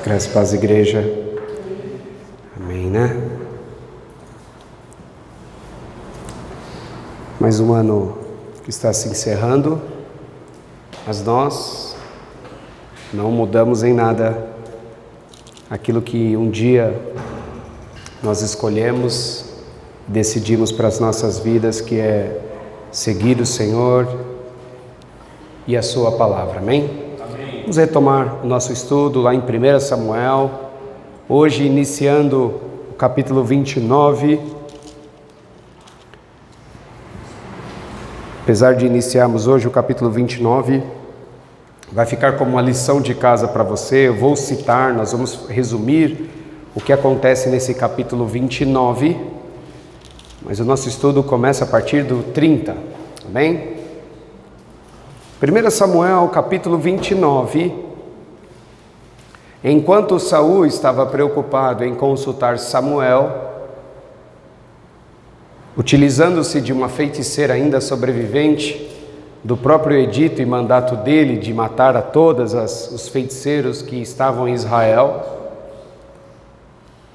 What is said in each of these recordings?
Graças a paz, igreja. Amém, né? Mais um ano que está se encerrando, mas nós não mudamos em nada aquilo que um dia nós escolhemos, decidimos para as nossas vidas, que é seguir o Senhor e a sua palavra, amém? Vamos retomar o nosso estudo lá em 1 Samuel, hoje iniciando o capítulo 29. Apesar de iniciarmos hoje o capítulo 29, vai ficar como uma lição de casa para você. Eu vou citar, nós vamos resumir o que acontece nesse capítulo 29, mas o nosso estudo começa a partir do 30, amém? 1 Samuel, capítulo 29. Enquanto Saul estava preocupado em consultar Samuel, utilizando-se de uma feiticeira ainda sobrevivente do próprio edito e mandato dele de matar a todos os feiticeiros que estavam em Israel,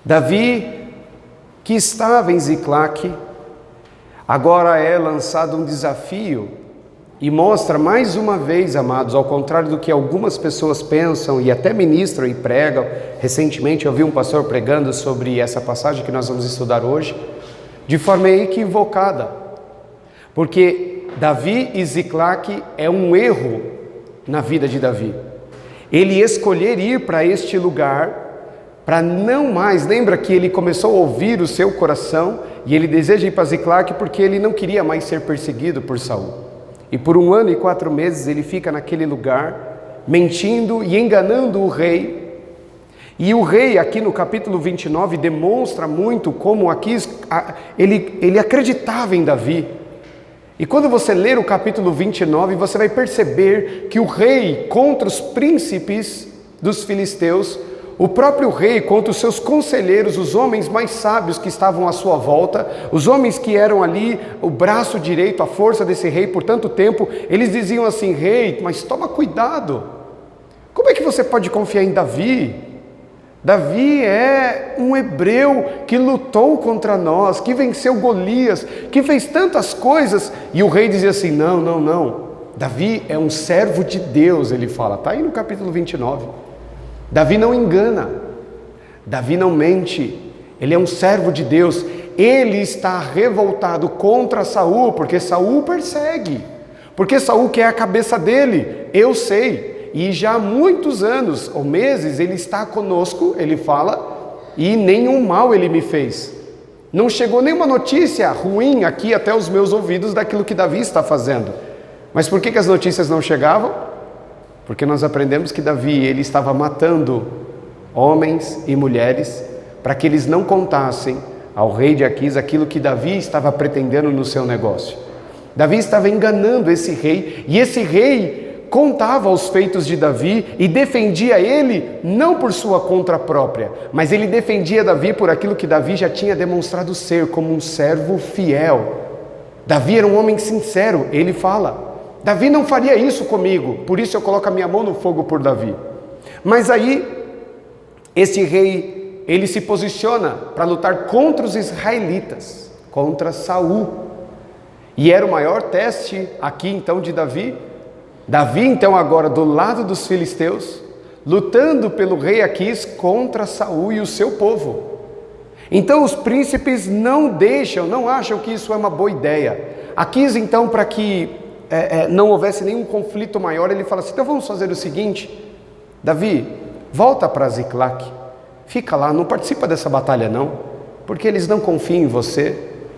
Davi, que estava em Ziclague, agora é lançado um desafio e mostra mais uma vez, amados, ao contrário do que algumas pessoas pensam e até ministram e pregam. Recentemente eu vi um pastor pregando sobre essa passagem que nós vamos estudar hoje, de forma equivocada, porque Davi e Ziclague é um erro na vida de Davi. Ele escolher ir para este lugar para não mais, lembra que ele começou a ouvir o seu coração e ele deseja ir para Ziclague porque ele não queria mais ser perseguido por Saul. E por 1 ano e 4 meses ele fica naquele lugar, mentindo e enganando o rei. E o rei aqui no capítulo 29 demonstra muito como aqui ele acreditava em Davi. E quando você ler o capítulo 29, você vai perceber que o rei contra os príncipes dos filisteus, o próprio rei contra os seus conselheiros, os homens mais sábios que estavam à sua volta, os homens que eram ali o braço direito, a força desse rei por tanto tempo, eles diziam assim: rei, mas toma cuidado, como é que você pode confiar em Davi? Davi é um hebreu que lutou contra nós, que venceu Golias, que fez tantas coisas. E o rei dizia assim: não, Davi é um servo de Deus, ele fala, está aí no capítulo 29. Davi não engana, Davi não mente, ele é um servo de Deus. Ele está revoltado contra Saul, porque Saul persegue, porque Saul quer a cabeça dele, eu sei. E já há muitos anos ou meses ele está conosco, ele fala, e nenhum mal ele me fez. Não chegou nenhuma notícia ruim aqui até os meus ouvidos daquilo que Davi está fazendo. Mas por que as notícias não chegavam? Porque nós aprendemos que Davi, ele estava matando homens e mulheres para que eles não contassem ao rei de Aquis aquilo que Davi estava pretendendo no seu negócio. Davi estava enganando esse rei, e esse rei contava os feitos de Davi e defendia ele não por sua conta própria, mas ele defendia Davi por aquilo que Davi já tinha demonstrado ser, como um servo fiel. Davi era um homem sincero, ele fala: Davi não faria isso comigo, por isso eu coloco a minha mão no fogo por Davi. Mas aí, esse rei, ele se posiciona para lutar contra os israelitas, contra Saul. E era o maior teste aqui então de Davi. Davi então agora do lado dos filisteus, lutando pelo rei Aquis contra Saul e o seu povo. Então os príncipes não acham que isso é uma boa ideia. Aquis então, para que não houvesse nenhum conflito maior, ele fala assim: então vamos fazer o seguinte, Davi, volta para Ziclague, fica lá, não participa dessa batalha não, porque eles não confiam em você,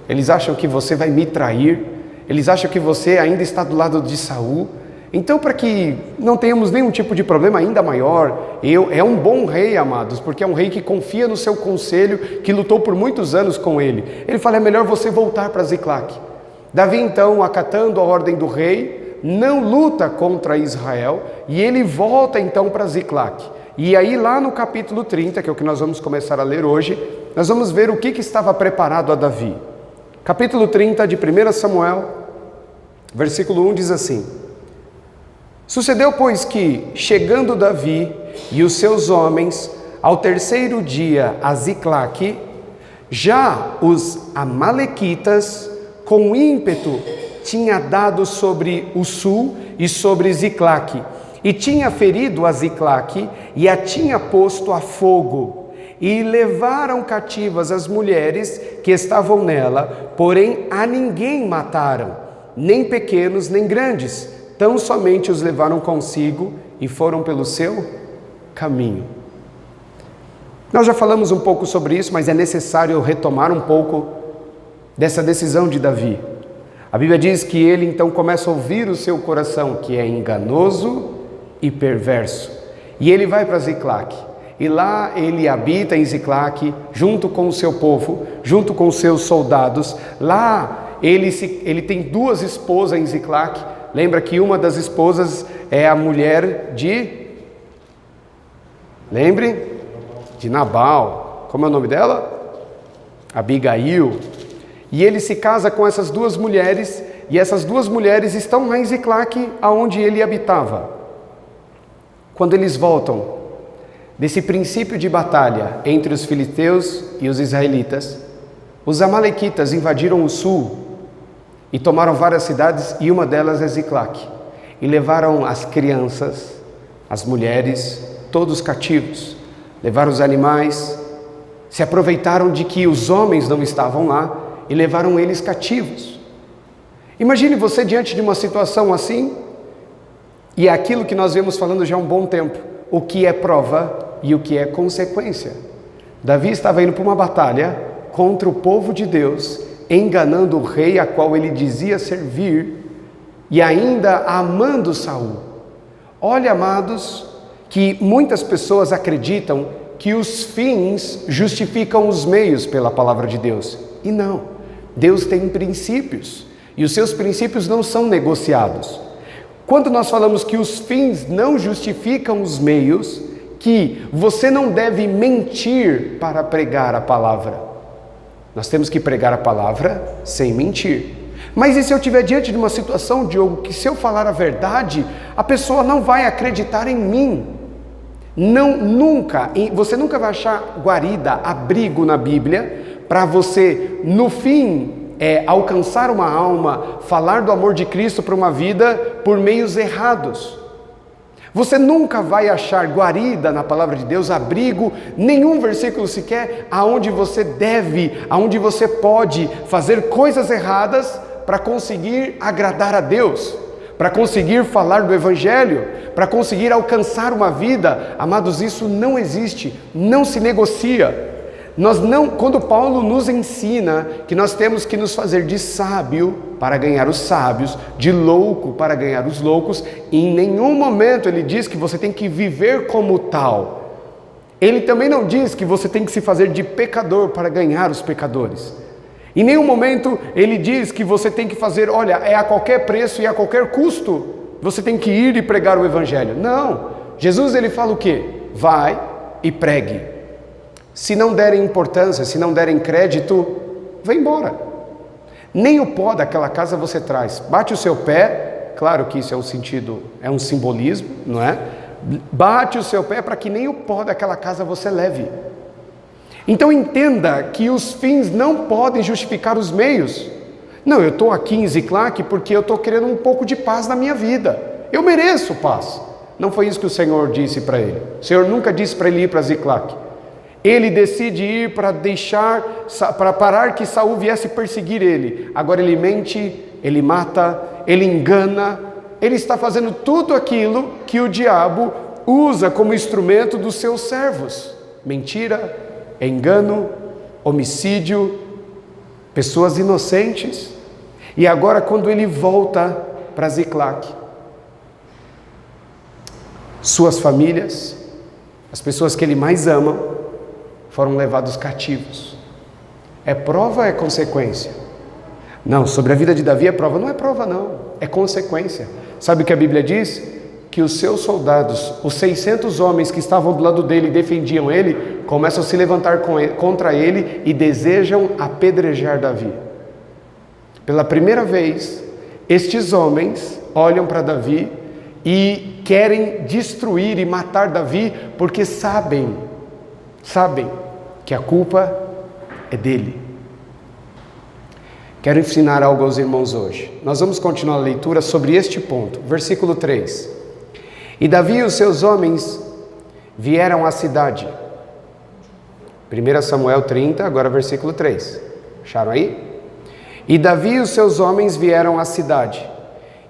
eles acham que você vai me trair, eles acham que você ainda está do lado de Saul. Então, para que não tenhamos nenhum tipo de problema ainda maior, é um bom rei, amados, porque é um rei que confia no seu conselho, que lutou por muitos anos com ele. Ele fala: é melhor você voltar para Ziclague. Davi então, acatando a ordem do rei, não luta contra Israel, e ele volta então para Ziclague. E aí lá no capítulo 30, que é o que nós vamos começar a ler hoje, nós vamos ver o que estava preparado a Davi. Capítulo 30 de 1 Samuel, versículo 1 diz assim: Sucedeu, pois, que, chegando Davi e os seus homens Ao terceiro dia, a Ziclaque, já os amalequitas, com ímpeto, tinha dado sobre o sul e sobre Ziclaque, e tinha ferido a Ziclaque e a tinha posto a fogo, e levaram cativas as mulheres que estavam nela, porém a ninguém mataram, nem pequenos nem grandes, tão somente os levaram consigo e foram pelo seu caminho. Nós já falamos um pouco sobre isso, mas é necessário retomar um pouco dessa decisão de Davi. A Bíblia diz que ele então começa a ouvir o seu coração, que é enganoso e perverso. E ele vai para Ziclaque. E lá ele habita em Ziclaque, junto com o seu povo, junto com os seus soldados. Lá ele tem duas esposas em Ziclaque. Lembra que uma das esposas é a mulher de... Lembre? De Nabal. Como é o nome dela? Abigail. E ele se casa com essas duas mulheres, e essas duas mulheres estão lá em Ziclaque, aonde ele habitava. Quando eles voltam desse princípio de batalha entre os filisteus e os israelitas, os amalequitas invadiram o sul e tomaram várias cidades, e uma delas é Ziclaque, e levaram as crianças, as mulheres, todos cativos. Levaram os animais, se aproveitaram de que os homens não estavam lá e levaram eles cativos. Imagine você diante de uma situação assim, e é aquilo que nós vemos falando já há um bom tempo, o que é prova e o que é consequência. Davi estava indo para uma batalha contra o povo de Deus, enganando o rei a qual ele dizia servir e ainda amando Saul. Olha, amados, que muitas pessoas acreditam que os fins justificam os meios pela palavra de Deus. E não, Deus tem princípios, e os seus princípios não são negociados. Quando nós falamos que os fins não justificam os meios, que você não deve mentir para pregar a palavra. Nós temos que pregar a palavra sem mentir. Mas e se eu estiver diante de uma situação, Diogo, que se eu falar a verdade, a pessoa não vai acreditar em mim? Não, nunca, você nunca vai achar guarida, abrigo na Bíblia, para você, no fim, alcançar uma alma, falar do amor de Cristo para uma vida por meios errados. Você nunca vai achar guarida na palavra de Deus, abrigo, nenhum versículo sequer, aonde você deve, aonde você pode fazer coisas erradas para conseguir agradar a Deus, para conseguir falar do Evangelho, para conseguir alcançar uma vida. Amados, isso não existe, não se negocia. Quando Paulo nos ensina que nós temos que nos fazer de sábio para ganhar os sábios, de louco para ganhar os loucos, em nenhum momento ele diz que você tem que viver como tal. Ele também não diz que você tem que se fazer de pecador para ganhar os pecadores. Em nenhum momento ele diz que você tem que fazer, olha, é a qualquer preço e a qualquer custo, você tem que ir e pregar o Evangelho. Não, Jesus ele fala o quê? Vai e pregue. Se não derem importância, se não derem crédito, vai embora. Nem o pó daquela casa você traz. Bate o seu pé, claro que isso é um sentido, é um simbolismo, não é? Bate o seu pé para que nem o pó daquela casa você leve. Então entenda que os fins não podem justificar os meios. Não, eu estou aqui em Ziclaque porque eu estou querendo um pouco de paz na minha vida. Eu mereço paz. Não foi isso que o Senhor disse para ele. O Senhor nunca disse para ele ir para Ziclaque. Ele decide ir para parar que Saul viesse perseguir ele. Agora ele mente, ele mata, ele engana. Ele está fazendo tudo aquilo que o diabo usa como instrumento dos seus servos. Mentira, engano, homicídio, pessoas inocentes. E agora quando ele volta para Ziclaque, suas famílias, as pessoas que ele mais ama, foram levados cativos. É prova ou é consequência? Não, sobre a vida de Davi é prova. Não é prova não, é consequência. Sabe o que a Bíblia diz? Que os seus soldados, os 600 homens que estavam do lado dele e defendiam ele, começam a se levantar contra ele e desejam apedrejar Davi. Pela primeira vez, estes homens olham para Davi e querem destruir e matar Davi, porque sabem sabem que a culpa é dele. Quero ensinar algo aos irmãos hoje. Nós vamos continuar a leitura sobre este ponto. Versículo 3. E Davi e os seus homens vieram à cidade. 1 Samuel 30, agora versículo 3. Acharam aí? E Davi e os seus homens vieram à cidade.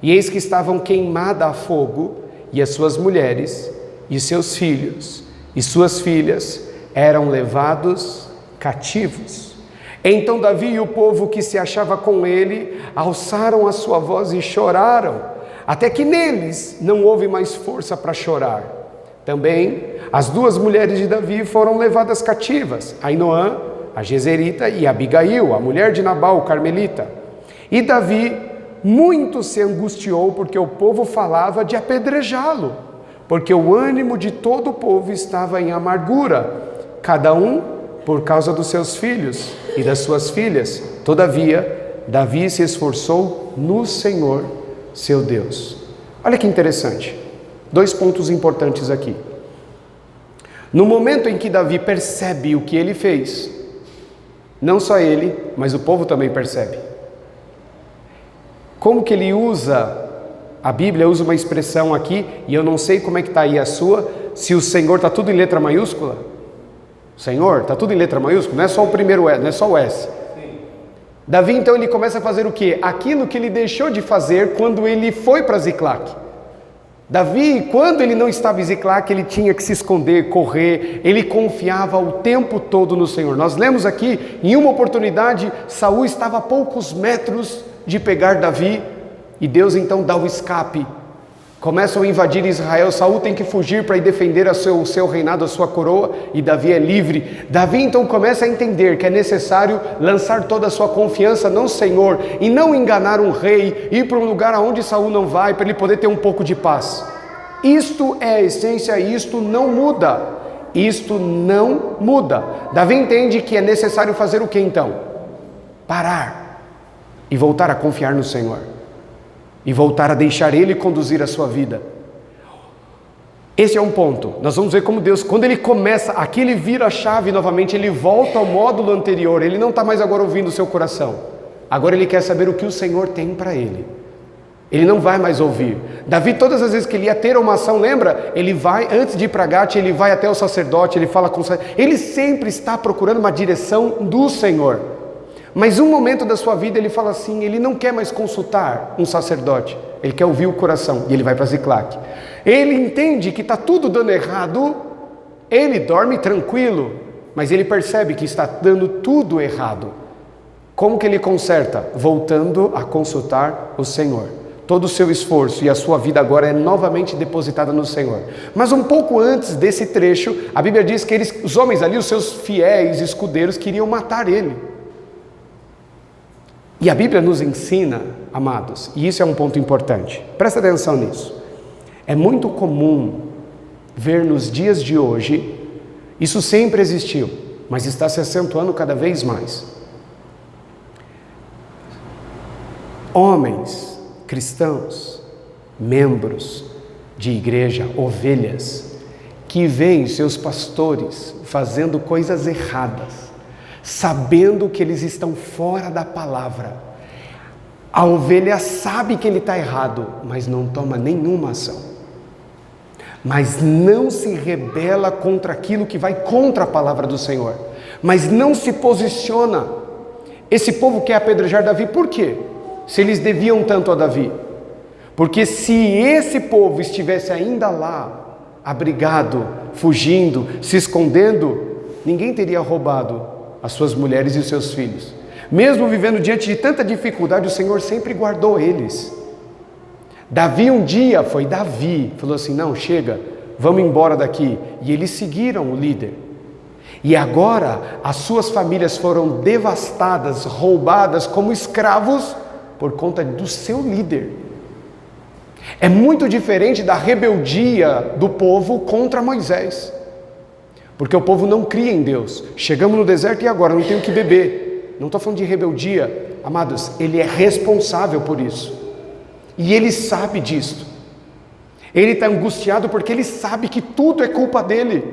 E eis que estavam queimadas a fogo, e as suas mulheres, e seus filhos, e suas filhas eram levados cativos. Então Davi e o povo que se achava com ele alçaram a sua voz e choraram, até que neles não houve mais força para chorar. Também as duas mulheres de Davi foram levadas cativas, Ainoã, a Jezerita, e Abigail, a mulher de Nabal, o carmelita. E Davi muito se angustiou, porque o povo falava de apedrejá-lo, porque o ânimo de todo o povo estava em amargura, cada um por causa dos seus filhos e das suas filhas. Todavia, Davi se esforçou no Senhor, seu Deus. Olha que interessante. 2 pontos importantes aqui. No momento em que Davi percebe o que ele fez, não só ele, mas o povo também percebe. Como que ele usa, a Bíblia usa uma expressão aqui, e eu não sei como é que está aí a sua, se o Senhor está tudo em letra maiúscula. Senhor, está tudo em letra maiúscula, não é só o primeiro S, não é só o S. Sim. Davi então ele começa a fazer o quê? Aquilo que ele deixou de fazer quando ele foi para Ziclague. Davi, quando ele não estava em Ziclague, ele tinha que se esconder, correr, ele confiava o tempo todo no Senhor. Nós lemos aqui, em uma oportunidade, Saul estava a poucos metros de pegar Davi, e Deus então dá o escape. Começam a invadir Israel, Saul tem que fugir para ir defender o seu reinado, a sua coroa, e Davi é livre. Davi então começa a entender que é necessário lançar toda a sua confiança no Senhor, e não enganar um rei, ir para um lugar aonde Saul não vai, para ele poder ter um pouco de paz. Isto é a essência, isto não muda. Isto não muda. Davi entende que é necessário fazer o que então? Parar e voltar a confiar no Senhor. E voltar a deixar Ele conduzir a sua vida. Esse é um ponto. Nós vamos ver como Deus, quando Ele começa, aqui Ele vira a chave novamente, Ele volta ao módulo anterior. Ele não está mais agora ouvindo o seu coração. Agora Ele quer saber o que o Senhor tem para Ele. Ele não vai mais ouvir. Davi, todas as vezes que ele ia ter uma ação, lembra? Ele vai, antes de ir para Gate, ele vai até o sacerdote, ele fala com o sacerdote. Ele sempre está procurando uma direção do Senhor. Mas um momento da sua vida ele fala assim, ele não quer mais consultar um sacerdote, ele quer ouvir o coração, e ele vai para Ziclague. Ele entende que está tudo dando errado, ele dorme tranquilo, mas ele percebe que está dando tudo errado. Como que ele conserta? Voltando a consultar o Senhor. Todo o seu esforço e a sua vida agora é novamente depositada no Senhor. Mas um pouco antes desse trecho, a Bíblia diz que os homens ali, os seus fiéis escudeiros, queriam matar ele. E a Bíblia nos ensina, amados, e isso é um ponto importante, presta atenção nisso. É muito comum ver nos dias de hoje, isso sempre existiu, mas está se acentuando cada vez mais. Homens, cristãos, membros de igreja, ovelhas, que veem seus pastores fazendo coisas erradas, sabendo que eles estão fora da palavra. A ovelha sabe que ele está errado, mas não toma nenhuma ação. Mas não se rebela contra aquilo que vai contra a palavra do Senhor. Mas não se posiciona. Esse povo quer apedrejar Davi, por quê? Se eles deviam tanto a Davi. Porque se esse povo estivesse ainda lá, abrigado, fugindo, se escondendo, ninguém teria roubado as suas mulheres e os seus filhos. Mesmo vivendo diante de tanta dificuldade, o Senhor sempre guardou eles. Davi um dia, falou assim, não, chega, vamos embora daqui. E eles seguiram o líder. E agora, as suas famílias foram devastadas, roubadas como escravos, por conta do seu líder. É muito diferente da rebeldia do povo contra Moisés. Porque o povo não cria em Deus. Chegamos no deserto e agora não tenho o que beber. Não estou falando de rebeldia. Amados, ele é responsável por isso. E ele sabe disso. Ele está angustiado porque ele sabe que tudo é culpa dele.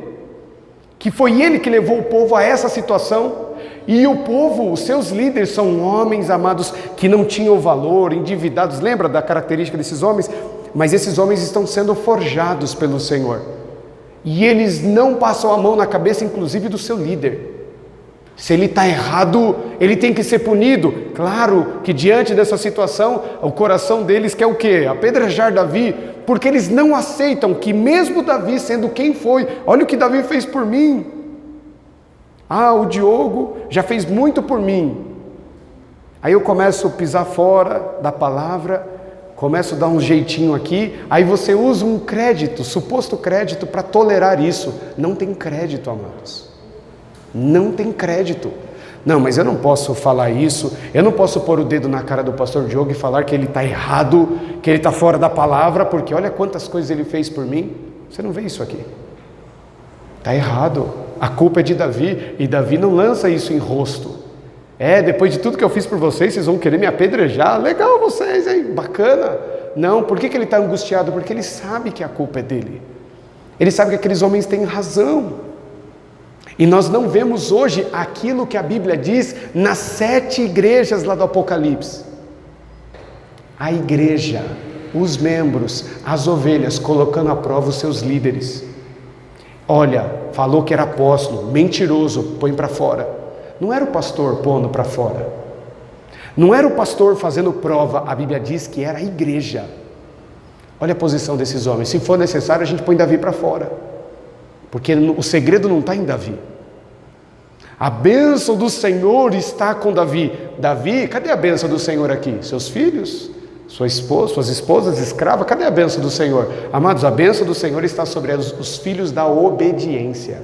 que foi ele que levou o povo a essa situação, e o povo, os seus líderes são homens, amados, que não tinham valor, endividados. Lembra da característica desses homens? Mas esses homens estão sendo forjados pelo Senhor, e eles não passam a mão na cabeça, inclusive do seu líder. Se ele está errado, ele tem que ser punido. Claro que diante dessa situação, o coração deles quer o quê? Apedrejar Davi, porque eles não aceitam que mesmo Davi sendo quem foi, olha o que Davi fez por mim. O Diogo já fez muito por mim. Aí eu começo a pisar fora da palavra, começo a dar um jeitinho aqui, aí você usa um crédito, suposto crédito, para tolerar isso. Não tem crédito, amados. Não tem crédito. Não, mas eu não posso falar isso, eu não posso pôr o dedo na cara do pastor Diogo e falar que ele está errado, que ele está fora da palavra, porque olha quantas coisas ele fez por mim. Você não vê isso aqui. Está errado. A culpa é de Davi, e Davi não lança isso em rosto. Depois de tudo que eu fiz por vocês, vocês vão querer me apedrejar. Legal vocês, hein? Bacana. Não, por que ele está angustiado? Porque ele sabe que a culpa é dele. Ele sabe que aqueles homens têm razão. E nós não vemos hoje aquilo que a Bíblia diz nas 7 igrejas lá do Apocalipse. A igreja, os membros, as ovelhas, colocando à prova os seus líderes. Olha, falou que era apóstolo, mentiroso, põe para fora. Não era o pastor pondo para fora. Não era o pastor fazendo prova, a Bíblia diz que era a igreja. Olha a posição desses homens. Se for necessário, a gente põe Davi para fora. Porque o segredo não está em Davi. A bênção do Senhor está com Davi. Davi, cadê a bênção do Senhor aqui? Seus filhos, sua esposa, suas esposas escravas, cadê a bênção do Senhor? Amados, a bênção do Senhor está sobre os filhos da obediência,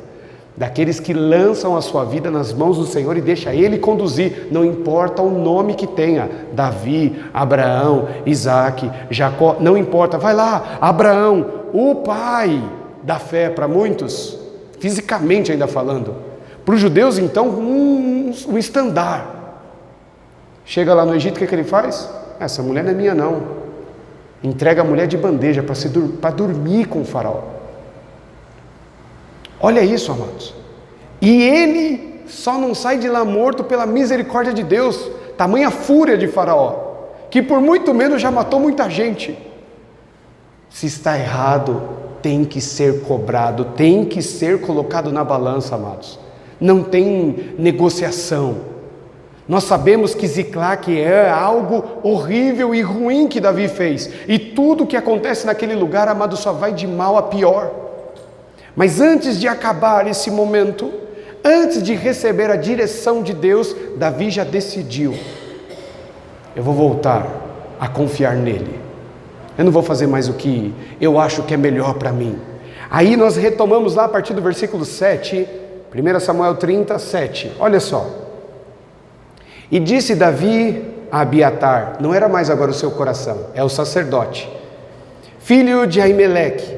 daqueles que lançam a sua vida nas mãos do Senhor e deixa Ele conduzir, não importa o nome que tenha, Davi, Abraão, Isaac, Jacó, não importa, vai lá, Abraão, o pai da fé para muitos, fisicamente ainda falando. Para os judeus, então, um estandarte. Chega lá no Egito, o que ele faz? Essa mulher não é minha, não. Entrega a mulher de bandeja para dormir com o faraó. Olha isso, amados. E ele só não sai de lá morto pela misericórdia de Deus. Tamanha fúria de faraó, que por muito menos já matou muita gente. Se está errado, tem que ser cobrado, tem que ser colocado na balança, amados. Não tem negociação. Nós sabemos que Ziclague é algo horrível e ruim que Davi fez, e tudo que acontece naquele lugar, amado, só vai de mal a pior. Mas antes de acabar esse momento, antes de receber a direção de Deus, Davi já decidiu: eu vou voltar a confiar nele. Eu não vou fazer mais o que eu acho que é melhor para mim. Aí nós retomamos lá a partir do versículo 7, 1 Samuel 37, olha só. E disse Davi a Abiatar, não era mais agora o seu coração, é o sacerdote, filho de Aimeleque,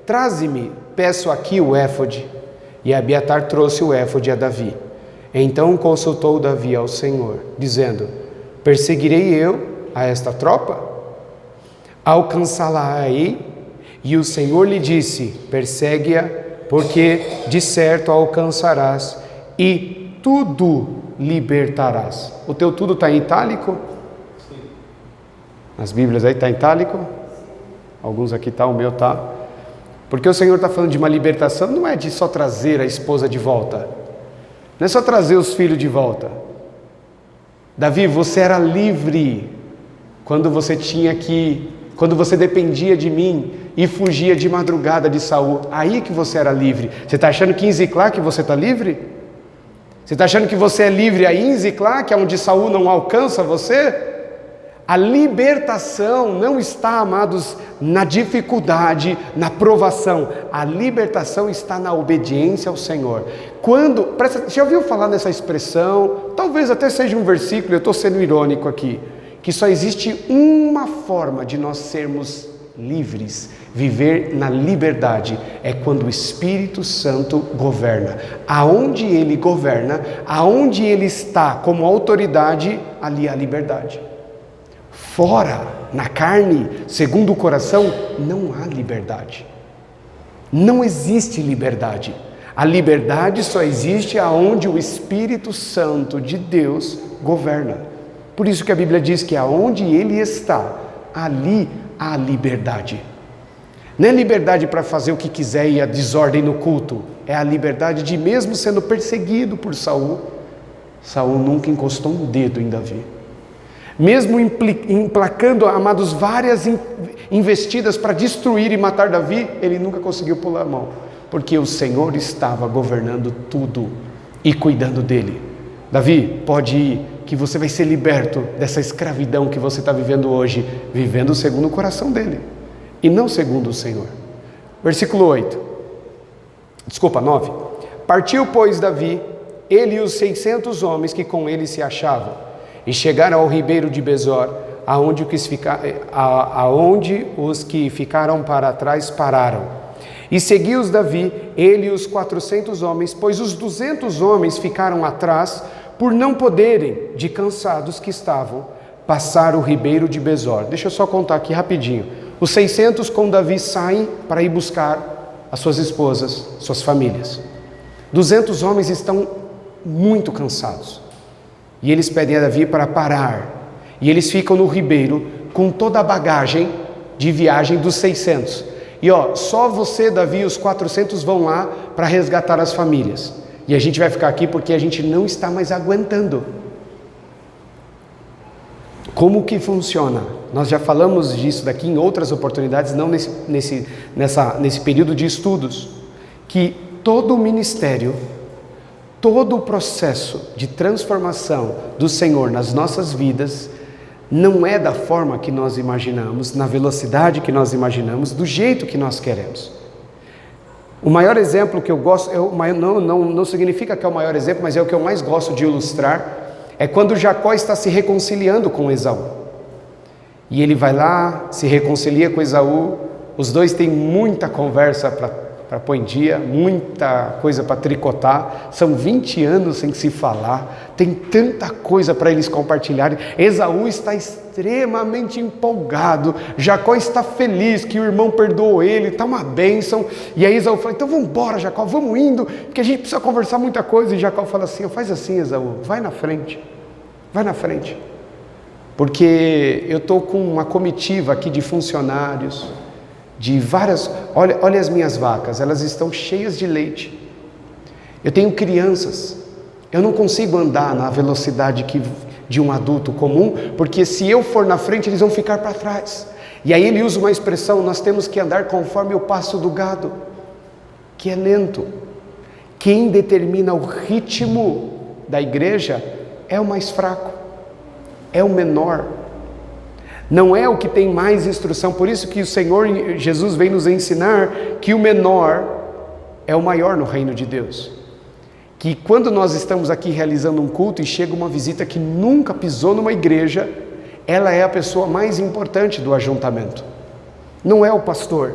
traze-me, peço aqui o éfode. E Abiatar trouxe o éfode a Davi. Então consultou Davi ao Senhor, dizendo: perseguirei eu a esta tropa? Alcançá-la-ei? E o Senhor lhe disse: persegue-a, porque de certo a alcançarás e tudo libertarás. O teu tudo está em itálico? Sim. Nas Bíblias aí está em itálico? Alguns aqui está, o meu está. Porque o Senhor está falando de uma libertação, não é de só trazer a esposa de volta, não é só trazer os filhos de volta. Davi, você era livre quando você dependia de mim e fugia de madrugada de Saul. Aí que você era livre. Você está achando que em Ziclague você está livre? Você está achando que você é livre aí em Ziclague, onde Saul não alcança você? A libertação não está, amados, na dificuldade, na provação. A libertação está na obediência ao Senhor. Já ouviu falar nessa expressão? Talvez até seja um versículo, eu estou sendo irônico aqui, que só existe uma forma de nós sermos livres, viver na liberdade, é quando o Espírito Santo governa. Aonde Ele governa, aonde Ele está como autoridade, ali há liberdade. Fora, na carne, segundo o coração, não há liberdade. Não existe liberdade. A liberdade só existe aonde o Espírito Santo de Deus governa. Por isso que a Bíblia diz que aonde Ele está, ali há liberdade. Não é liberdade para fazer o que quiser e a desordem no culto. É a liberdade de, mesmo sendo perseguido por Saul, Saul nunca encostou um dedo em Davi. Mesmo emplacando, amados, várias investidas para destruir e matar Davi, ele nunca conseguiu pular a mão, porque o Senhor estava governando tudo e cuidando dele. Davi, pode ir, que você vai ser liberto dessa escravidão que você está vivendo hoje, vivendo segundo o coração dele, e não segundo o Senhor. Versículo 9. Partiu, pois, Davi, ele e os 600 homens que com ele se achavam, e chegaram ao ribeiro de Besor, aonde os que ficaram para trás pararam. E seguiu-os Davi, ele e os 400 homens, pois os 200 homens ficaram atrás, por não poderem, de cansados que estavam, passar o ribeiro de Besor. Deixa eu só contar aqui rapidinho. Os 600 com Davi saem para ir buscar as suas esposas, suas famílias. 200 homens estão muito cansados. E eles pedem a Davi para parar. E eles ficam no ribeiro com toda a bagagem de viagem dos 600. E só você, Davi, e os 400 vão lá para resgatar as famílias. E a gente vai ficar aqui porque a gente não está mais aguentando. Como que funciona? Nós já falamos disso daqui em outras oportunidades, não nesse período de estudos, que todo o ministério, todo o processo de transformação do Senhor nas nossas vidas não é da forma que nós imaginamos, na velocidade que nós imaginamos, do jeito que nós queremos. O maior exemplo que eu gosto, não significa que é o maior exemplo, mas é o que eu mais gosto de ilustrar, é quando Jacó está se reconciliando com Esaú. E ele vai lá, se reconcilia com Esaú, os dois têm muita conversa para pôr em dia, muita coisa para tricotar, são 20 anos sem se falar, tem tanta coisa para eles compartilharem. Esaú está extremamente empolgado, Jacó está feliz que o irmão perdoou ele, está uma bênção, e aí Esaú fala, então vamos embora, Jacó, vamos indo, porque a gente precisa conversar muita coisa. E Jacó fala assim, faz assim, Esaú, vai na frente, porque eu estou com uma comitiva aqui de funcionários, de várias, olha as minhas vacas, elas estão cheias de leite, eu tenho crianças, eu não consigo andar na velocidade de um adulto comum, porque se eu for na frente eles vão ficar para trás. E aí ele usa uma expressão, nós temos que andar conforme o passo do gado, que é lento. Quem determina o ritmo da igreja é o mais fraco, é o menor, não é o que tem mais instrução. Por isso que o Senhor Jesus vem nos ensinar que o menor é o maior no reino de Deus. Que quando nós estamos aqui realizando um culto e chega uma visita que nunca pisou numa igreja, ela é a pessoa mais importante do ajuntamento. Não é o pastor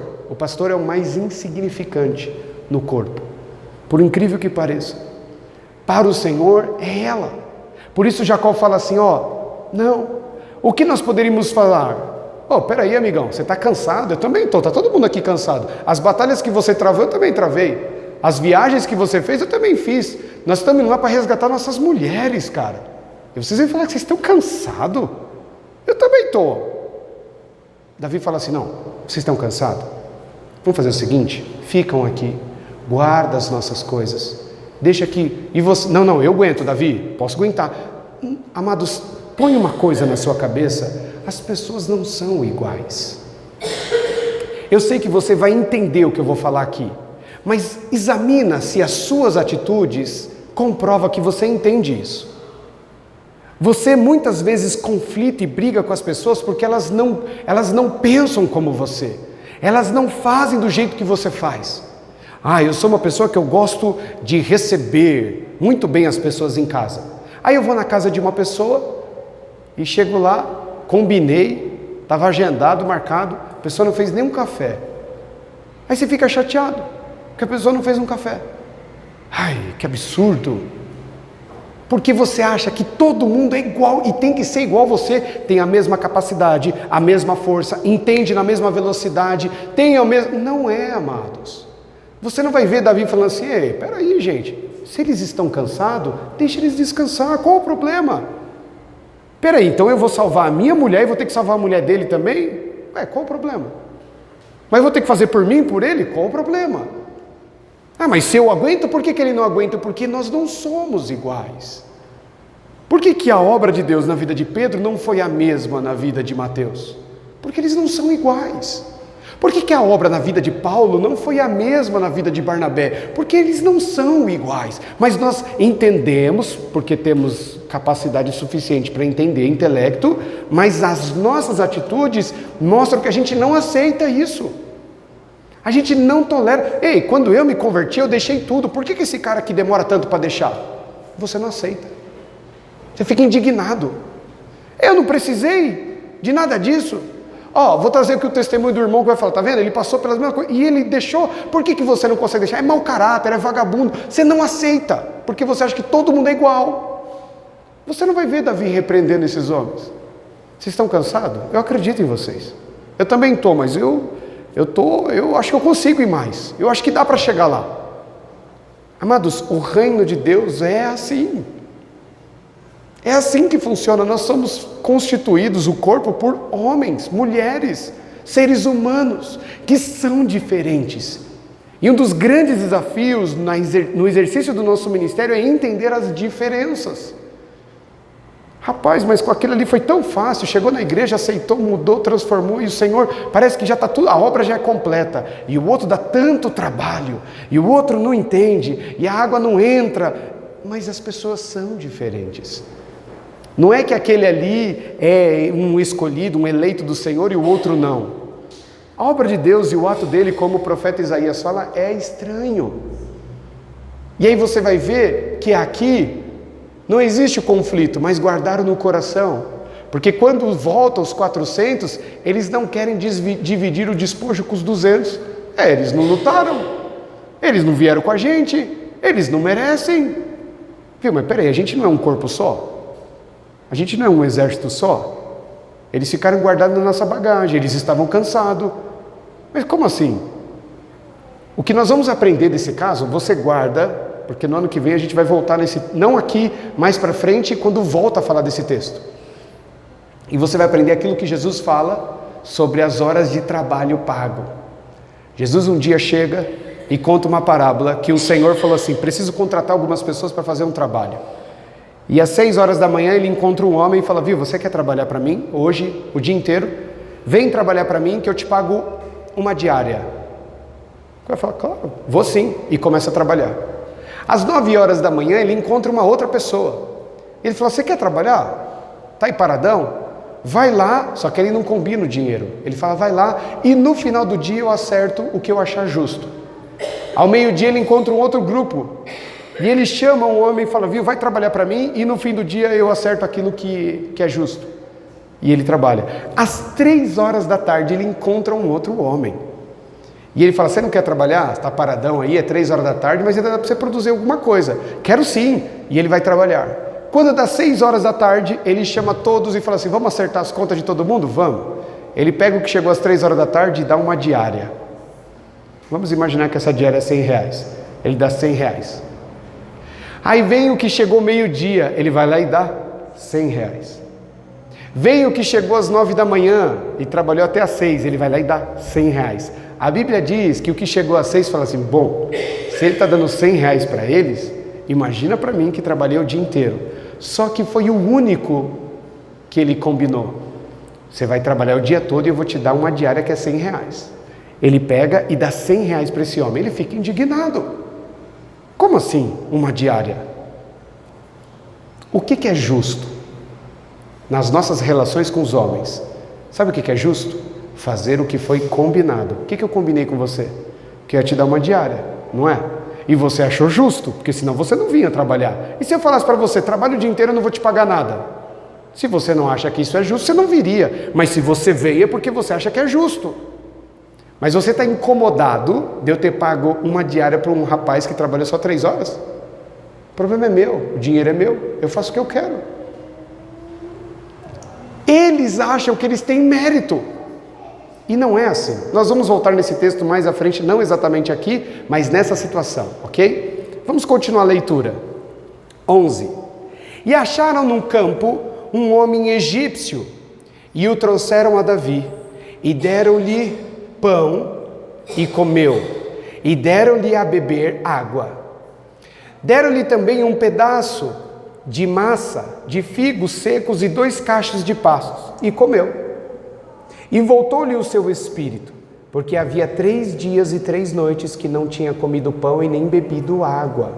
é o mais insignificante no corpo, por incrível que pareça. Para o Senhor é ela. Por isso Jacó fala assim, não. O que nós poderíamos falar? Peraí, amigão, você está cansado? Eu também estou, está todo mundo aqui cansado. As batalhas que você travou, eu também travei. As viagens que você fez, eu também fiz. Nós estamos indo lá para resgatar nossas mulheres, cara. E vocês vão falar que vocês estão cansados? Eu também estou. Davi fala assim, não, vocês estão cansados? Vamos fazer o seguinte, ficam aqui, guarda as nossas coisas, deixa aqui. E você, não, eu aguento, Davi, posso aguentar. Amados, põe uma coisa na sua cabeça, as pessoas não são iguais. Eu sei que você vai entender o que eu vou falar aqui, mas examina se as suas atitudes comprovam que você entende isso. Você muitas vezes conflita e briga com as pessoas porque elas não pensam como você, elas não fazem do jeito que você faz. Eu sou uma pessoa que eu gosto de receber muito bem as pessoas em casa. Aí eu vou na casa de uma pessoa e chego lá, combinei, estava agendado, marcado, a pessoa não fez nenhum café. Aí você fica chateado, porque a pessoa não fez um café. Que absurdo! Porque você acha que todo mundo é igual e tem que ser igual a você, tem a mesma capacidade, a mesma força, entende na mesma velocidade, tem o mesmo... Não é, amados. Você não vai ver Davi falando assim: ei, peraí, gente, se eles estão cansados, deixa eles descansar, qual o problema? Peraí, então eu vou salvar a minha mulher e vou ter que salvar a mulher dele também? Qual o problema? Mas eu vou ter que fazer por mim e por ele? Qual o problema? Mas se eu aguento, por que ele não aguenta? Porque nós não somos iguais. Por que a obra de Deus na vida de Pedro não foi a mesma na vida de Mateus? Porque eles não são iguais. Por que a obra na vida de Paulo não foi a mesma na vida de Barnabé? Porque eles não são iguais. Mas nós entendemos, porque temos capacidade suficiente para entender, intelecto, mas as nossas atitudes mostram que a gente não aceita isso. A gente não tolera. Ei, quando eu me converti, eu deixei tudo. Por que esse cara aqui demora tanto para deixar? Você não aceita. Você fica indignado. Eu não precisei de nada disso. Vou trazer aqui o testemunho do irmão que vai falar, tá vendo? Ele passou pelas mesmas coisas e ele deixou. Por que você não consegue deixar? É mau caráter, é vagabundo. Você não aceita, porque você acha que todo mundo é igual. Você não vai ver Davi repreendendo esses homens. Vocês estão cansados? Eu acredito em vocês. Eu também estou, mas eu acho que eu consigo ir mais. Eu acho que dá para chegar lá. Amados, o reino de Deus é assim. É assim que funciona. Nós somos constituídos, o corpo, por homens, mulheres, seres humanos, que são diferentes. E um dos grandes desafios no exercício do nosso ministério é entender as diferenças. Rapaz, mas com aquilo ali foi tão fácil, chegou na igreja, aceitou, mudou, transformou, e o Senhor, parece que já está tudo, a obra já é completa, e o outro dá tanto trabalho, e o outro não entende, e a água não entra, mas as pessoas são diferentes. Não é que aquele ali é um escolhido, um eleito do Senhor e o outro não. A obra de Deus e o ato dele, como o profeta Isaías fala, é estranho. E aí você vai ver que aqui não existe o conflito, mas guardaram no coração. Porque quando voltam os 400, eles não querem dividir o despojo com os 200. Eles não lutaram, eles não vieram com a gente, eles não merecem. Viu, mas peraí, a gente não é um corpo só? A gente não é um exército só? Eles ficaram guardados na nossa bagagem, eles estavam cansados. Mas como assim? O que nós vamos aprender desse caso, você guarda, porque no ano que vem a gente vai voltar nesse, não aqui, mais para frente, quando volta a falar desse texto. E você vai aprender aquilo que Jesus fala sobre as horas de trabalho pago. Jesus um dia chega e conta uma parábola que o Senhor falou assim: preciso contratar algumas pessoas para fazer um trabalho. E às 6 horas da manhã ele encontra um homem e fala: viu, você quer trabalhar para mim hoje, o dia inteiro? Vem trabalhar para mim que eu te pago uma diária. O cara fala: claro, vou sim. E começa a trabalhar. Às 9 horas da manhã ele encontra uma outra pessoa. Ele fala: você quer trabalhar? Tá aí paradão? Vai lá, só que ele não combina o dinheiro. Ele fala: vai lá e no final do dia eu acerto o que eu achar justo. Ao meio-dia ele encontra um outro grupo. E ele chama um homem e fala: viu, vai trabalhar para mim e no fim do dia eu acerto aquilo que é justo. E ele trabalha. Às 3 horas da tarde ele encontra um outro homem. E ele fala: você não quer trabalhar? Está paradão aí, é 3 horas da tarde, mas ainda dá para você produzir alguma coisa. Quero sim. E ele vai trabalhar. Quando dá 6 horas da tarde, ele chama todos e fala assim: vamos acertar as contas de todo mundo? Vamos. Ele pega o que chegou às 3 horas da tarde e dá uma diária. Vamos imaginar que essa diária é R$100. Ele dá R$100. Aí vem o que chegou meio-dia, ele vai lá e dá R$100. Vem o que chegou às 9 da manhã e trabalhou até às 6, ele vai lá e dá R$100. A Bíblia diz que o que chegou às 6 fala assim: bom, se ele está dando R$100 para eles, imagina para mim que trabalhei o dia inteiro. Só que foi o único que ele combinou. Você vai trabalhar o dia todo e eu vou te dar uma diária que é R$100. Ele pega e dá R$100 para esse homem, ele fica indignado. Como assim uma diária? O que é justo nas nossas relações com os homens? Sabe o que é justo? Fazer o que foi combinado. O que eu combinei com você? Que eu ia te dar uma diária, não é? E você achou justo, porque senão você não vinha trabalhar. E se eu falasse para você: trabalho o dia inteiro, eu não vou te pagar nada? Se você não acha que isso é justo, você não viria. Mas se você veio é porque você acha que é justo. Mas você está incomodado de eu ter pago uma diária para um rapaz que trabalha só 3 horas? O problema é meu, o dinheiro é meu, eu faço o que eu quero. Eles acham que eles têm mérito. E não é assim. Nós vamos voltar nesse texto mais à frente, não exatamente aqui, mas nessa situação, ok? Vamos continuar a leitura. 11. E acharam no campo um homem egípcio, e o trouxeram a Davi, e deram-lhe pão, e comeu, e deram-lhe a beber água. Deram-lhe também um pedaço de massa, de figos secos e 2 cachos de passos, e comeu. E voltou-lhe o seu espírito, porque havia 3 dias e 3 noites que não tinha comido pão e nem bebido água.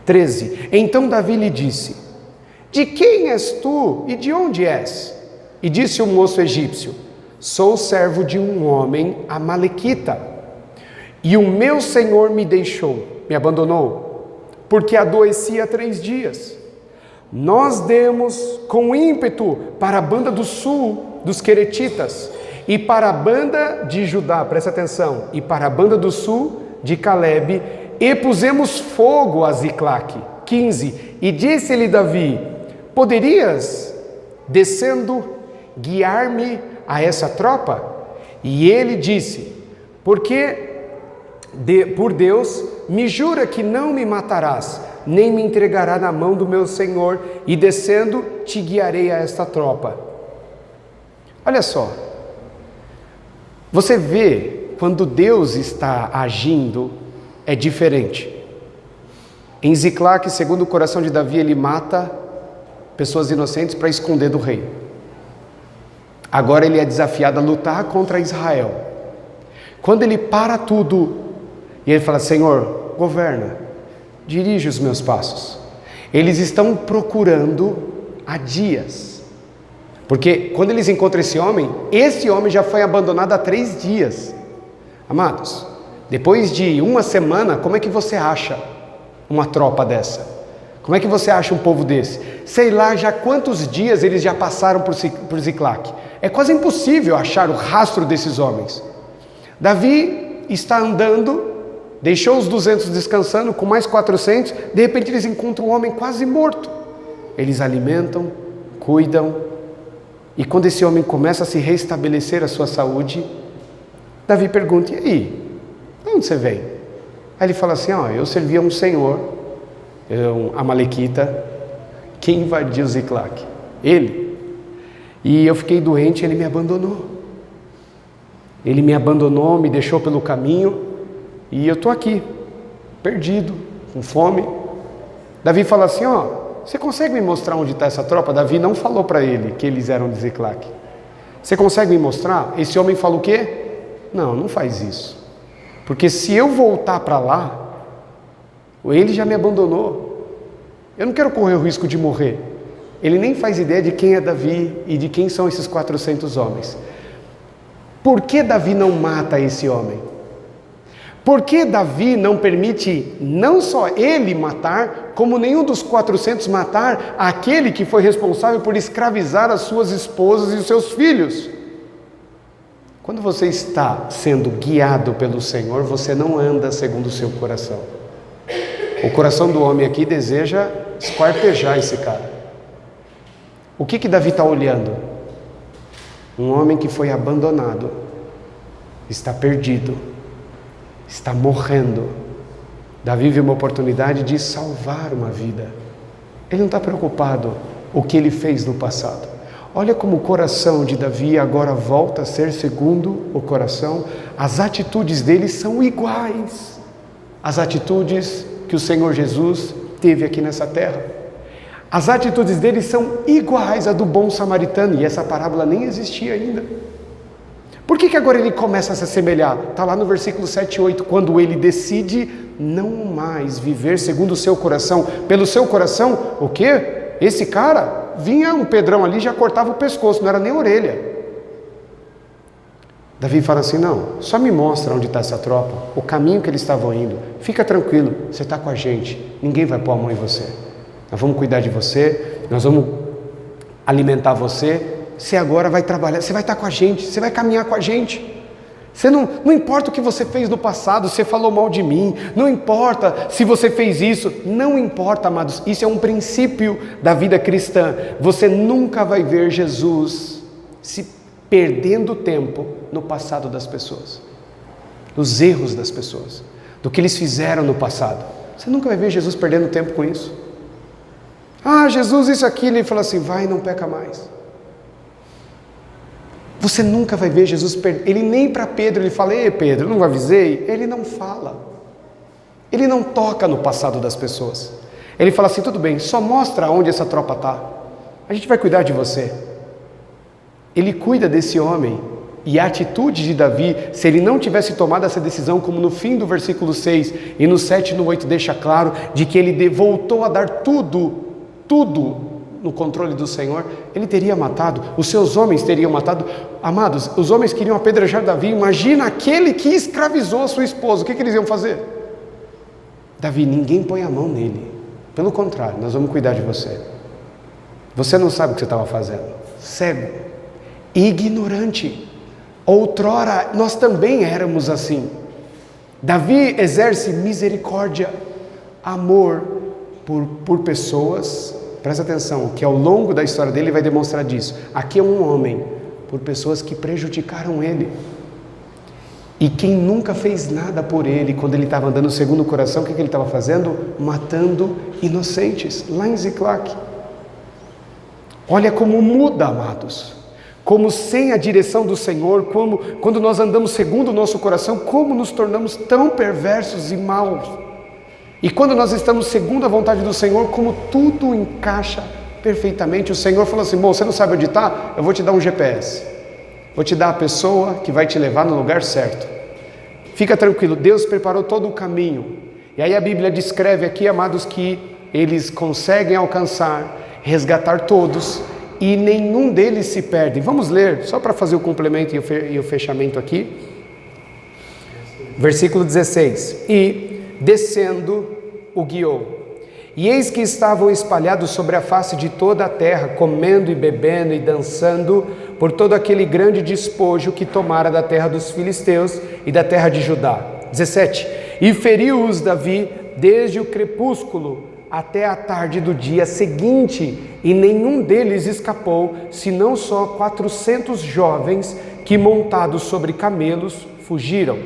13. Então Davi lhe disse: de quem és tu e de onde és? E disse o moço egípcio: sou servo de um homem amalequita, e o meu senhor me deixou, me abandonou, porque adoeci há 3 dias. Nós demos com ímpeto para a banda do sul dos queretitas, e para a banda de Judá, presta atenção, e para a banda do sul de Calebe, e pusemos fogo a Ziclaque. 15. E disse-lhe Davi: poderias, descendo, guiar-me a essa tropa? E ele disse: por Deus, me jura que não me matarás, nem me entregará na mão do meu senhor, e descendo, te guiarei a esta tropa. Olha só, você vê quando Deus está agindo, é diferente. Em Ziclaque, segundo o coração de Davi, ele mata pessoas inocentes para esconder do rei. Agora ele é desafiado a lutar contra Israel. Quando ele para tudo e ele fala: Senhor, governa, dirige os meus passos. Eles estão procurando há dias. Porque quando eles encontram esse homem já foi abandonado há 3 dias. Amados, depois de 1 semana, como é que você acha uma tropa dessa? Como é que você acha um povo desse? Sei lá já quantos dias eles já passaram por Ziclaque. É quase impossível achar o rastro desses homens. Davi está andando, deixou os 200 descansando, com mais 400, de repente eles encontram um homem quase morto. Eles alimentam, cuidam, e quando esse homem começa a se restabelecer a sua saúde, Davi pergunta: e aí, de onde você vem? Aí ele fala assim: eu servia um senhor, um amalequita, que invadiu Ziclaque, ele, e eu fiquei doente, ele me abandonou. Ele me abandonou, me deixou pelo caminho, e eu estou aqui, perdido, com fome. Davi fala assim: você consegue me mostrar onde está essa tropa? Davi não falou para ele que eles eram de Ziclaque. Você consegue me mostrar? Esse homem fala o quê? Não faz isso. Porque se eu voltar para lá, ele já me abandonou. Eu não quero correr o risco de morrer. Ele nem faz ideia de quem é Davi e de quem são esses 400 homens. Por que Davi não mata esse homem? Por que Davi não permite não só ele matar, como nenhum dos 400 matar aquele que foi responsável por escravizar as suas esposas e os seus filhos? Quando você está sendo guiado pelo Senhor, você não anda segundo o seu coração. O coração do homem aqui deseja esquartejar esse cara. O que Davi está olhando? Um homem que foi abandonado, está perdido, está morrendo. Davi viu uma oportunidade de salvar uma vida. Ele não está preocupado com o que ele fez no passado. Olha como o coração de Davi agora volta a ser segundo o coração. As atitudes dele são iguais às atitudes que o Senhor Jesus teve aqui nessa terra. As atitudes dele são iguais à do bom samaritano, e essa parábola nem existia ainda. Por que agora ele começa a se assemelhar? Está lá no versículo 7 e 8, quando ele decide não mais viver segundo o seu coração. Pelo seu coração, o quê? Esse cara, vinha um pedrão ali, já cortava o pescoço, não era nem orelha. Davi fala assim: não, só me mostra onde está essa tropa, o caminho que eles estavam indo. Fica tranquilo, você está com a gente, ninguém vai pôr a mão em você. Nós vamos cuidar de você, nós vamos alimentar você. Você agora vai trabalhar, você vai estar com a gente, você vai caminhar com a gente. Você não importa o que você fez no passado, você falou mal de mim, não importa se você fez isso, não importa, amados, isso é um princípio da vida cristã. Você nunca vai ver Jesus se perdendo tempo no passado das pessoas, nos erros das pessoas, do que eles fizeram no passado. Você nunca vai ver Jesus perdendo tempo com isso. Ah, Jesus, isso aqui, ele fala assim, vai, não peca mais. Você nunca vai ver Jesus ele nem para Pedro, ele fala, ei Pedro, eu não avisei? Ele não fala. Ele não toca no passado das pessoas. Ele fala assim, tudo bem, só mostra onde essa tropa está. A gente vai cuidar de você. Ele cuida desse homem. E a atitude de Davi, se ele não tivesse tomado essa decisão, como no fim do versículo 6 e no 7 e no 8 deixa claro, de que ele voltou a dar tudo no controle do Senhor, ele teria matado, os seus homens teriam matado. Amados, os homens queriam apedrejar Davi. Imagina aquele que escravizou a sua esposa, o que eles iam fazer? Davi, ninguém põe a mão nele, pelo contrário, nós vamos cuidar de você. Você não sabe o que você estava fazendo, cego, ignorante. Outrora nós também éramos assim. Davi exerce misericórdia, amor por pessoas. Presta atenção, que ao longo da história dele vai demonstrar disso. Aqui é um homem por pessoas que prejudicaram ele. E quem nunca fez nada por ele, quando ele estava andando segundo o coração, o que ele estava fazendo? Matando inocentes, lá em Ziclac. Olha como muda, amados. Como sem a direção do Senhor, como quando nós andamos segundo o nosso coração, como nos tornamos tão perversos e maus. E quando nós estamos segundo a vontade do Senhor, como tudo encaixa perfeitamente. O Senhor falou assim, você não sabe onde está? Eu vou te dar um GPS. Vou te dar a pessoa que vai te levar no lugar certo. Fica tranquilo, Deus preparou todo o caminho. E aí a Bíblia descreve aqui, amados, que eles conseguem alcançar, resgatar todos, e nenhum deles se perde. Vamos ler, só para fazer o complemento e o fechamento aqui. Versículo 16. E, descendo, o guiou. E eis que estavam espalhados sobre a face de toda a terra, comendo e bebendo e dançando, por todo aquele grande despojo que tomara da terra dos filisteus e da terra de Judá. 17. E feriu-os Davi desde o crepúsculo até a tarde do dia seguinte, e nenhum deles escapou, senão só 400 jovens que, montados sobre camelos, fugiram.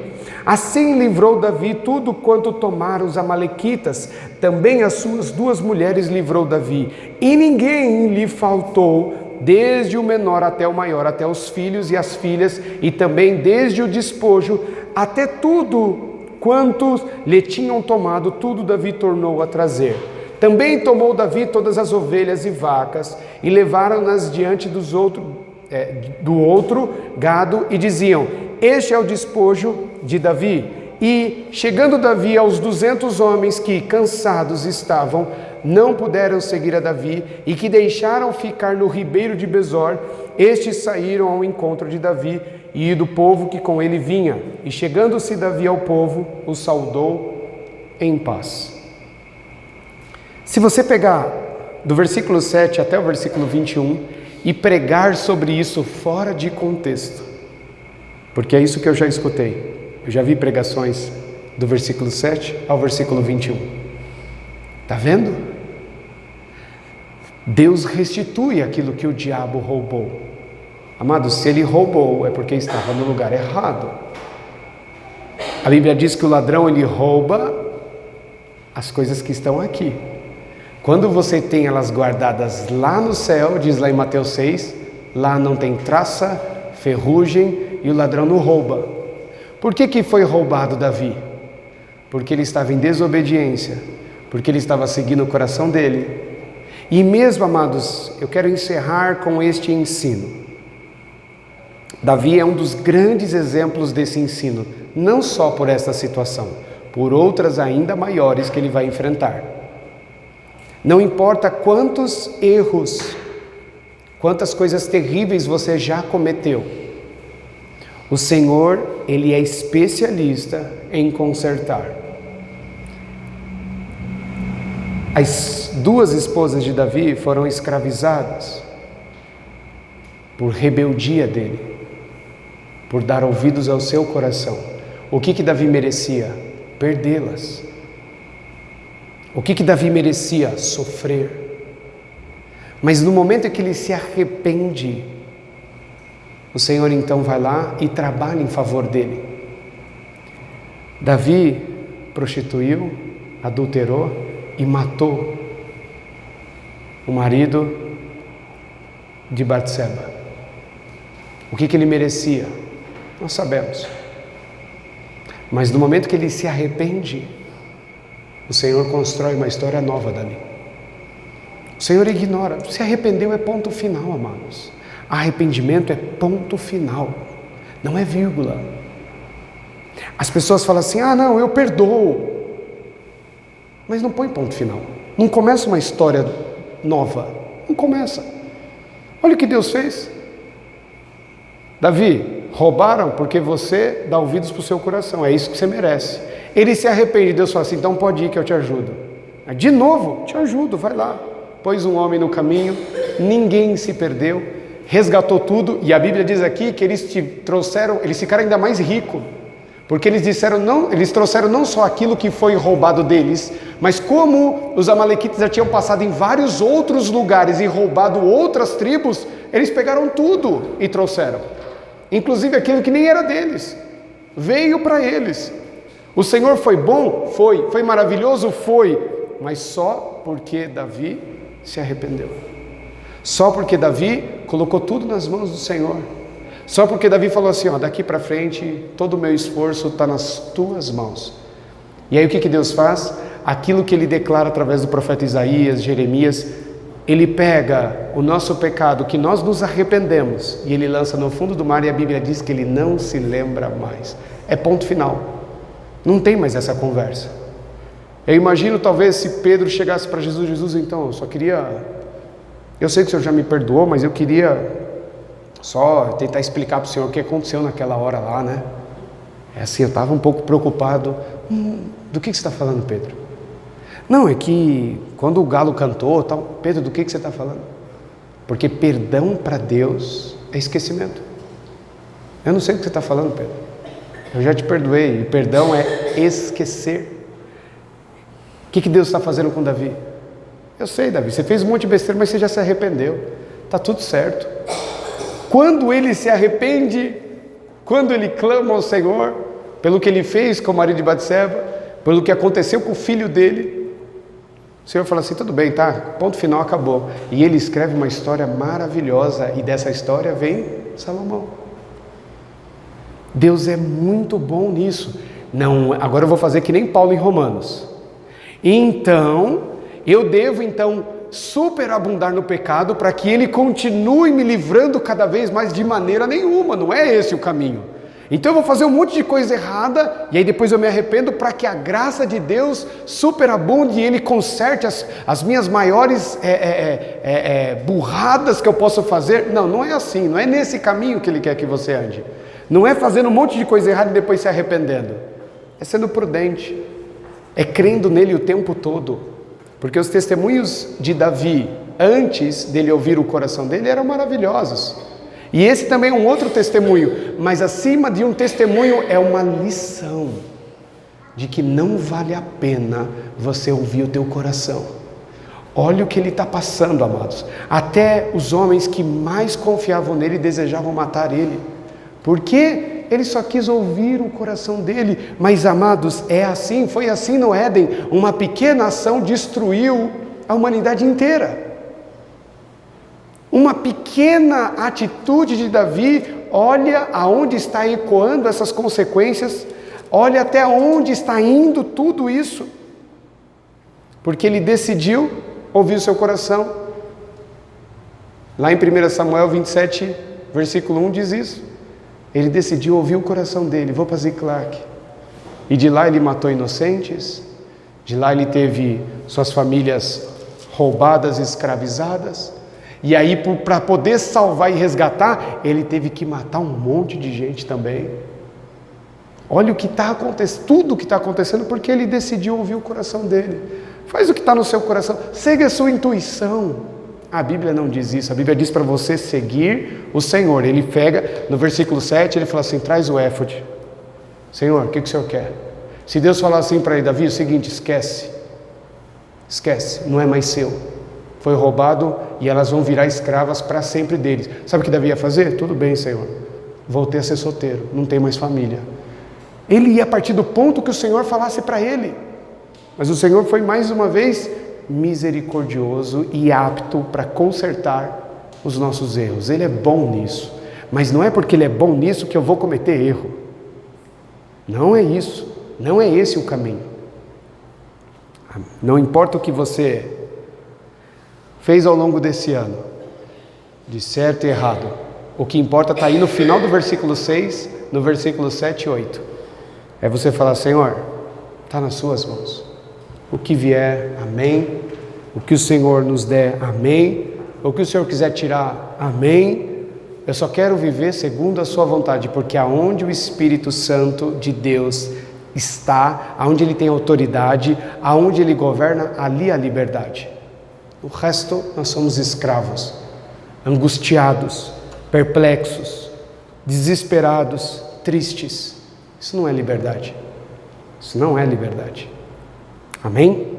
Assim livrou Davi tudo quanto tomaram os amalequitas, também as suas 2 mulheres livrou Davi, e ninguém lhe faltou, desde o menor até o maior, até os filhos e as filhas, e também desde o despojo até tudo quantos lhe tinham tomado, tudo Davi tornou a trazer. Também tomou Davi todas as ovelhas e vacas, e levaram-nas diante do outro gado, e diziam, este é o despojo de Davi. E, chegando Davi aos 200 homens que, cansados estavam, não puderam seguir a Davi, e que deixaram ficar no ribeiro de Besor, estes saíram ao encontro de Davi e do povo que com ele vinha. E chegando-se Davi ao povo, o saudou em paz. Se você pegar do versículo 7 até o versículo 21 e pregar sobre isso fora de contexto, porque é isso que eu já escutei, eu já vi pregações do versículo 7 ao versículo 21. Está vendo? Deus restitui aquilo que o diabo roubou. Amados, se ele roubou é porque estava no lugar errado. A Bíblia diz que o ladrão ele rouba as coisas que estão aqui. Quando você tem elas guardadas lá no céu, diz lá em Mateus 6, lá não tem traça, ferrugem e o ladrão não rouba. Por que foi roubado Davi? Porque ele estava em desobediência, porque ele estava seguindo o coração dele. E mesmo, amados, eu quero encerrar com este ensino. Davi é um dos grandes exemplos desse ensino, não só por esta situação, por outras ainda maiores que ele vai enfrentar. Não importa quantos erros, quantas coisas terríveis você já cometeu, o Senhor, Ele é especialista em consertar. As 2 esposas de Davi foram escravizadas por rebeldia dele, por dar ouvidos ao seu coração. O que Davi merecia? Perdê-las. O que Davi merecia? Sofrer. Mas no momento em que ele se arrepende, o Senhor então vai lá e trabalha em favor dele. Davi prostituiu, adulterou e matou o marido de Batseba. O que ele merecia? Nós sabemos. Mas no momento que ele se arrepende, o Senhor constrói uma história nova dali. O Senhor ignora. Se arrependeu é ponto final, amados. Arrependimento é ponto final, não é vírgula. As pessoas falam assim, não, eu perdoo. Mas não põe ponto final. Não começa uma história nova. Não começa. Olha o que Deus fez. Davi, roubaram porque você dá ouvidos para o seu coração. É isso que você merece. Ele se arrepende. Deus fala assim, então pode ir que eu te ajudo. De novo, te ajudo, vai lá. Pôs um homem no caminho, ninguém se perdeu, resgatou tudo. E a Bíblia diz aqui que eles ficaram ainda mais ricos. Porque eles trouxeram não só aquilo que foi roubado deles, mas como os amalequitas já tinham passado em vários outros lugares e roubado outras tribos, eles pegaram tudo e trouxeram. Inclusive aquilo que nem era deles, veio para eles. O Senhor foi bom? Foi. Foi maravilhoso? Foi. Mas só porque Davi se arrependeu. Só porque Davi colocou tudo nas mãos do Senhor. Só porque Davi falou assim, daqui para frente, todo o meu esforço está nas tuas mãos. E aí o que Deus faz? Aquilo que ele declara através do profeta Isaías, Jeremias, ele pega o nosso pecado, que nós nos arrependemos, e ele lança no fundo do mar, e a Bíblia diz que ele não se lembra mais. É ponto final. Não tem mais essa conversa. Eu imagino talvez se Pedro chegasse para Jesus, então, eu sei que o Senhor já me perdoou, mas eu queria só tentar explicar para o Senhor o que aconteceu naquela hora lá, né? É assim, eu estava um pouco preocupado. Do que você está falando, Pedro? Não, é que quando o galo cantou, tal, Pedro, do que você está falando? Porque perdão para Deus é esquecimento. Eu não sei do que você está falando, Pedro. Eu já te perdoei, e perdão é esquecer. O que Deus está fazendo com Davi? Eu sei, Davi, você fez um monte de besteira, mas você já se arrependeu. Está tudo certo. Quando ele se arrepende, quando ele clama ao Senhor, pelo que ele fez com o marido de Batseba, pelo que aconteceu com o filho dele, o Senhor fala assim, tudo bem, tá? Ponto final, acabou. E ele escreve uma história maravilhosa, e dessa história vem Salomão. Deus é muito bom nisso. Não, agora eu vou fazer que nem Paulo em Romanos. Então, eu devo superabundar no pecado para que ele continue me livrando cada vez mais, de maneira nenhuma. Não é esse o caminho. Então eu vou fazer um monte de coisa errada, e aí depois eu me arrependo para que a graça de Deus superabunde e ele conserte as minhas maiores burradas que eu posso fazer. Não é assim, não é nesse caminho que ele quer que você ande. Não é fazendo um monte de coisa errada e depois se arrependendo. É sendo prudente, é crendo nele o tempo todo. Porque os testemunhos de Davi, antes dele ouvir o coração dele, eram maravilhosos. E esse também é um outro testemunho, mas acima de um testemunho é uma lição de que não vale a pena você ouvir o teu coração. Olha o que ele está passando, amados. Até os homens que mais confiavam nele desejavam matar ele. Porque ele só quis ouvir o coração dele. Mas, amados, é assim, foi assim no Éden. Uma pequena ação destruiu a humanidade inteira. Uma pequena atitude de Davi, olha aonde está ecoando essas consequências, olha até onde está indo tudo isso, porque ele decidiu ouvir o seu coração. Lá em 1 Samuel 27, versículo 1 diz isso. Ele decidiu ouvir o coração dele, vou para Ziclague. E de lá ele matou inocentes, de lá ele teve suas famílias roubadas e escravizadas. E aí, para poder salvar e resgatar, ele teve que matar um monte de gente também. Olha o que está acontecendo, tudo o que está acontecendo, porque ele decidiu ouvir o coração dele. Faz o que está no seu coração, segue a sua intuição. A Bíblia não diz isso, a Bíblia diz para você seguir o Senhor. Ele pega, no versículo 7, ele fala assim, traz o éfode. Senhor, o que o Senhor quer? Se Deus falar assim para ele, Davi, é o seguinte, esquece, não é mais seu. foi roubado e elas vão virar escravas para sempre deles. Sabe o que devia fazer? Tudo bem, Senhor, voltei a ser solteiro, não tenho mais família. Ele ia partir do ponto que o Senhor falasse para ele. Mas o Senhor foi mais uma vez misericordioso e apto para consertar os nossos erros. Ele é bom nisso. Mas não é porque Ele é bom nisso que eu vou cometer erro. Não é isso. Não é esse o caminho. Não importa o que você fez ao longo desse ano, de certo e errado. O que importa está aí no final do versículo 6, no versículo 7 e 8. É você falar: Senhor, está nas suas mãos. O que vier, amém. O que o Senhor nos der, amém. O que o Senhor quiser tirar, amém. Eu só quero viver segundo a sua vontade, porque aonde o Espírito Santo de Deus está, aonde Ele tem autoridade, aonde Ele governa, ali há liberdade. O resto nós somos escravos, angustiados, perplexos, desesperados, tristes. Isso não é liberdade. Isso não é liberdade. Amém?